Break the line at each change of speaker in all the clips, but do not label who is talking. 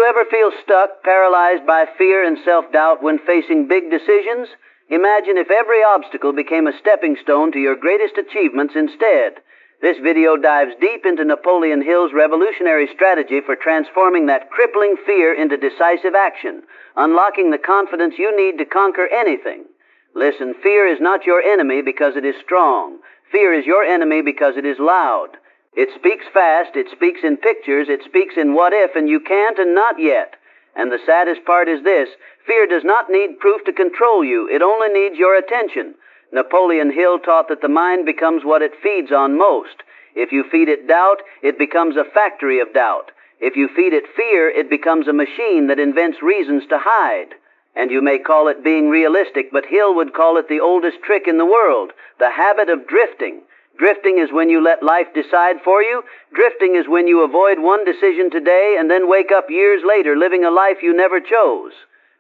you ever feel stuck, paralyzed by fear and self-doubt when facing big decisions? Imagine if every obstacle became a stepping stone to your greatest achievements instead. This video dives deep into Napoleon Hill's revolutionary strategy for transforming that crippling fear into decisive action, unlocking the confidence you need to conquer anything. Listen, fear is not your enemy because it is strong. Fear is your enemy because it is loud. It speaks fast, it speaks in pictures, it speaks in what if, and you can't and not yet. And the saddest part is this: fear does not need proof to control you, it only needs your attention. Napoleon Hill taught that the mind becomes what it feeds on most. If you feed it doubt, it becomes a factory of doubt. If you feed it fear, it becomes a machine that invents reasons to hide. And you may call it being realistic, but Hill would call it the oldest trick in the world, the habit of drifting. Drifting is when you let life decide for you. Drifting is when you avoid one decision today and then wake up years later living a life you never chose.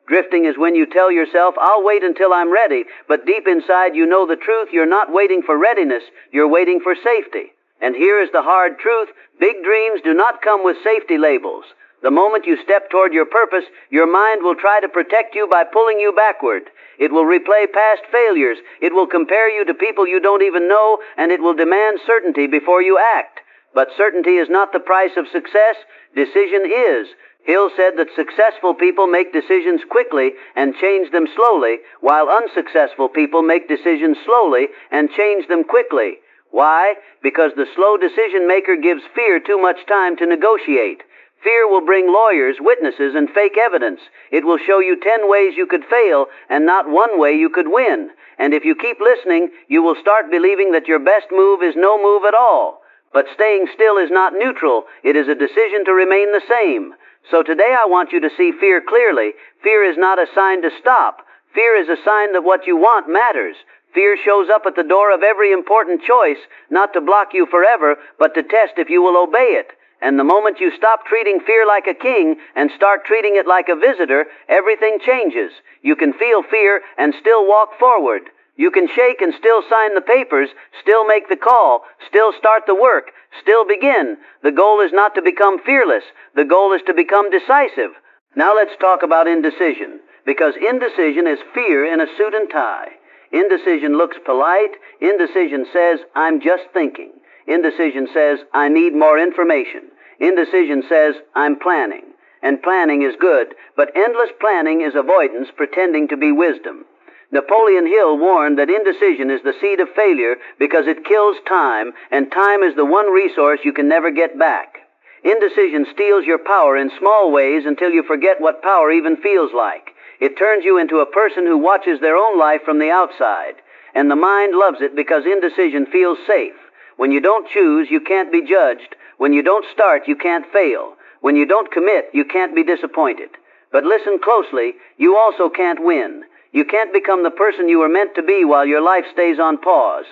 Drifting is when you tell yourself, I'll wait until I'm ready, but deep inside you know the truth. You're not waiting for readiness, you're waiting for safety. And here is the hard truth: big dreams do not come with safety labels. The moment you step toward your purpose, your mind will try to protect you by pulling you backward. It will replay past failures. It will compare you to people you don't even know, and it will demand certainty before you act. But certainty is not the price of success. Decision is. Hill said that successful people make decisions quickly and change them slowly, while unsuccessful people make decisions slowly and change them quickly. Why? Because the slow decision maker gives fear too much time to negotiate. Fear will bring lawyers, witnesses, and fake evidence. It will show you 10 ways you could fail and not one way you could win. And if you keep listening, you will start believing that your best move is no move at all. But staying still is not neutral. It is a decision to remain the same. So today I want you to see fear clearly. Fear is not a sign to stop. Fear is a sign that what you want matters. Fear shows up at the door of every important choice, not to block you forever, but to test if you will obey it. And the moment you stop treating fear like a king and start treating it like a visitor, everything changes. You can feel fear and still walk forward. You can shake and still sign the papers, still make the call, still start the work, still begin. The goal is not to become fearless. The goal is to become decisive. Now let's talk about indecision, because indecision is fear in a suit and tie. Indecision looks polite. Indecision says, I'm just thinking. Indecision says, I need more information. Indecision says, I'm planning. And planning is good, but endless planning is avoidance pretending to be wisdom. Napoleon Hill warned that indecision is the seed of failure because it kills time, and time is the one resource you can never get back. Indecision steals your power in small ways until you forget what power even feels like. It turns you into a person who watches their own life from the outside. And the mind loves it because indecision feels safe. When you don't choose, you can't be judged. When you don't start, you can't fail. When you don't commit, you can't be disappointed. But listen closely, you also can't win. You can't become the person you were meant to be while your life stays on pause.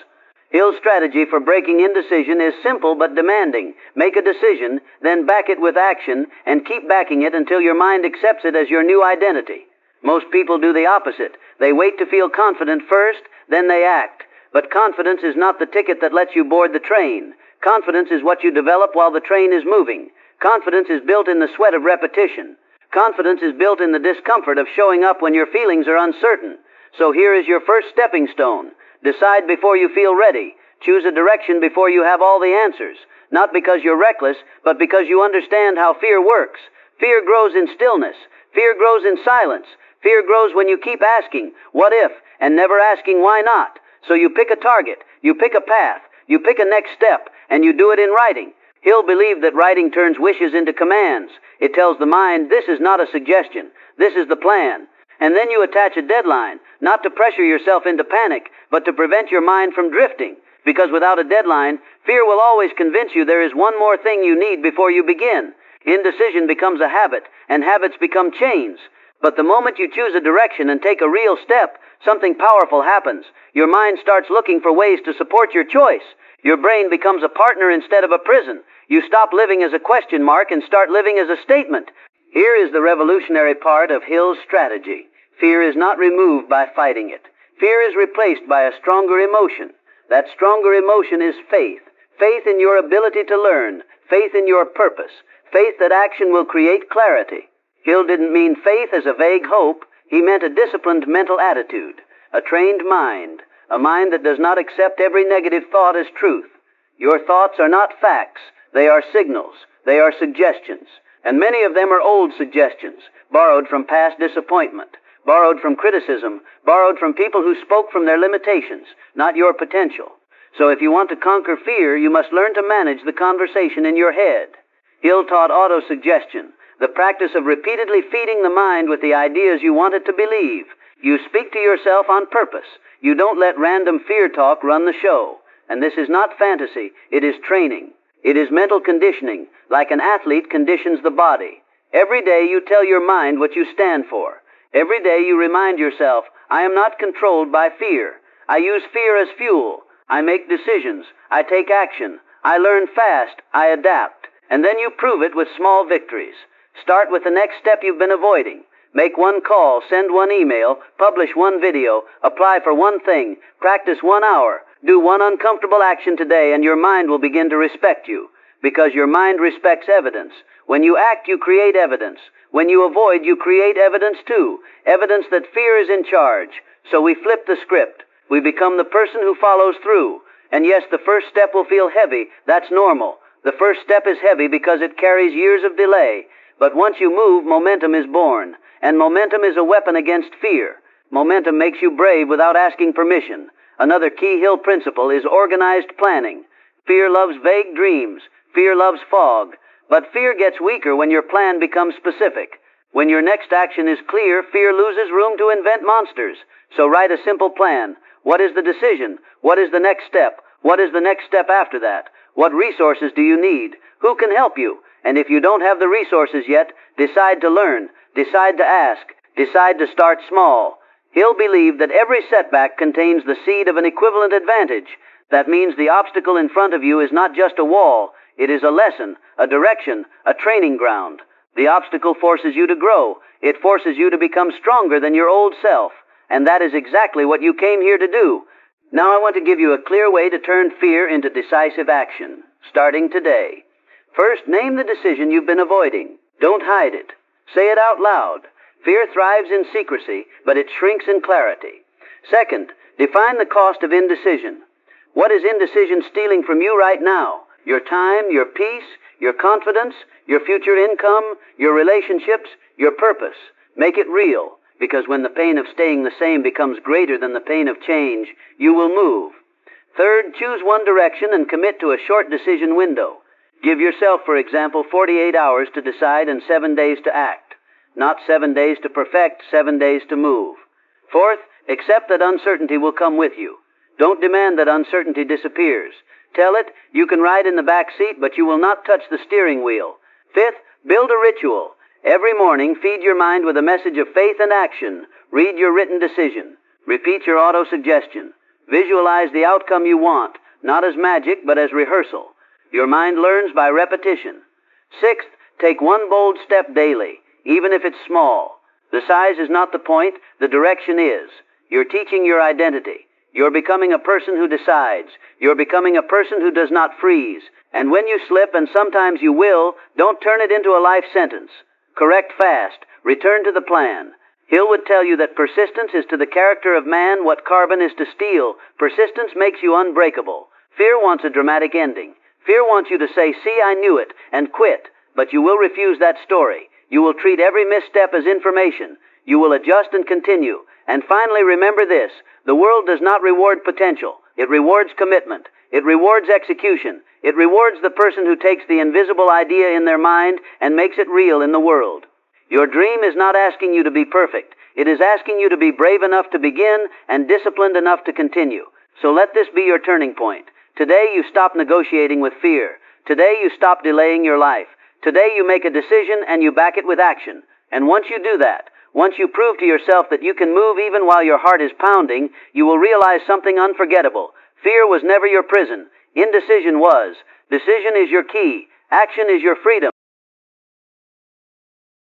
Hill's strategy for breaking indecision is simple but demanding. Make a decision, then back it with action, and keep backing it until your mind accepts it as your new identity. Most people do the opposite. They wait to feel confident first, then they act. But confidence is not the ticket that lets you board the train. Confidence is what you develop while the train is moving. Confidence is built in the sweat of repetition. Confidence is built in the discomfort of showing up when your feelings are uncertain. So here is your first stepping stone. Decide before you feel ready. Choose a direction before you have all the answers. Not because you're reckless, but because you understand how fear works. Fear grows in stillness. Fear grows in silence. Fear grows when you keep asking, what if, and never asking why not. So you pick a target, you pick a path, you pick a next step, and you do it in writing. Hill believed that writing turns wishes into commands. It tells the mind, this is not a suggestion, this is the plan. And then you attach a deadline, not to pressure yourself into panic, but to prevent your mind from drifting. Because without a deadline, fear will always convince you there is one more thing you need before you begin. Indecision becomes a habit, and habits become chains. But the moment you choose a direction and take a real step, something powerful happens. Your mind starts looking for ways to support your choice. Your brain becomes a partner instead of a prison. You stop living as a question mark and start living as a statement. Here is the revolutionary part of Hill's strategy. Fear is not removed by fighting it. Fear is replaced by a stronger emotion. That stronger emotion is faith. Faith in your ability to learn. Faith in your purpose. Faith that action will create clarity. Hill didn't mean faith as a vague hope. He meant a disciplined mental attitude, a trained mind, a mind that does not accept every negative thought as truth. Your thoughts are not facts. They are signals. They are suggestions. And many of them are old suggestions, borrowed from past disappointment, borrowed from criticism, borrowed from people who spoke from their limitations, not your potential. So if you want to conquer fear, you must learn to manage the conversation in your head. Hill taught autosuggestion, the practice of repeatedly feeding the mind with the ideas you want it to believe. You speak to yourself on purpose. You don't let random fear talk run the show. And this is not fantasy, it is training. It is mental conditioning, like an athlete conditions the body. Every day you tell your mind what you stand for. Every day you remind yourself, I am not controlled by fear. I use fear as fuel. I make decisions. I take action. I learn fast. I adapt. And then you prove it with small victories. Start with the next step you've been avoiding. Make one call, send one email, publish one video, apply for one thing, practice 1 hour. Do one uncomfortable action today and your mind will begin to respect you. Because your mind respects evidence. When you act, you create evidence. When you avoid, you create evidence too. Evidence that fear is in charge. So we flip the script. We become the person who follows through. And yes, the first step will feel heavy. That's normal. The first step is heavy because it carries years of delay. But once you move, momentum is born. And momentum is a weapon against fear. Momentum makes you brave without asking permission. Another key Hill principle is organized planning. Fear loves vague dreams. Fear loves fog. But fear gets weaker when your plan becomes specific. When your next action is clear, fear loses room to invent monsters. So write a simple plan. What is the decision? What is the next step? What is the next step after that? What resources do you need? Who can help you? And if you don't have the resources yet, decide to learn. Decide to ask. Decide to start small. Hill believed that every setback contains the seed of an equivalent advantage. That means the obstacle in front of you is not just a wall. It is a lesson, a direction, a training ground. The obstacle forces you to grow. It forces you to become stronger than your old self. And that is exactly what you came here to do. Now I want to give you a clear way to turn fear into decisive action, starting today. First, name the decision you've been avoiding. Don't hide it. Say it out loud. Fear thrives in secrecy, but it shrinks in clarity. Second, define the cost of indecision. What is indecision stealing from you right now? Your time, your peace, your confidence, your future income, your relationships, your purpose. Make it real, because when the pain of staying the same becomes greater than the pain of change, you will move. Third, choose one direction and commit to a short decision window. Give yourself, for example, 48 hours to decide and 7 days to act. Not 7 days to perfect, 7 days to move. Fourth, accept that uncertainty will come with you. Don't demand that uncertainty disappears. Tell it, you can ride in the back seat, but you will not touch the steering wheel. Fifth, build a ritual. Every morning, feed your mind with a message of faith and action. Read your written decision. Repeat your autosuggestion. Visualize the outcome you want, not as magic, but as rehearsal. Your mind learns by repetition. Sixth, take one bold step daily, even if it's small. The size is not the point, the direction is. You're teaching your identity. You're becoming a person who decides. You're becoming a person who does not freeze. And when you slip, and sometimes you will, don't turn it into a life sentence. Correct fast. Return to the plan. Hill would tell you that persistence is to the character of man what carbon is to steel. Persistence makes you unbreakable. Fear wants a dramatic ending. Fear wants you to say, see, I knew it, and quit. But you will refuse that story. You will treat every misstep as information. You will adjust and continue. And finally, remember this. The world does not reward potential. It rewards commitment. It rewards execution. It rewards the person who takes the invisible idea in their mind and makes it real in the world. Your dream is not asking you to be perfect. It is asking you to be brave enough to begin and disciplined enough to continue. So let this be your turning point. Today you stop negotiating with fear. Today you stop delaying your life. Today you make a decision and you back it with action. And once you do that, once you prove to yourself that you can move even while your heart is pounding, you will realize something unforgettable. Fear was never your prison. Indecision was. Decision is your key. Action is your freedom.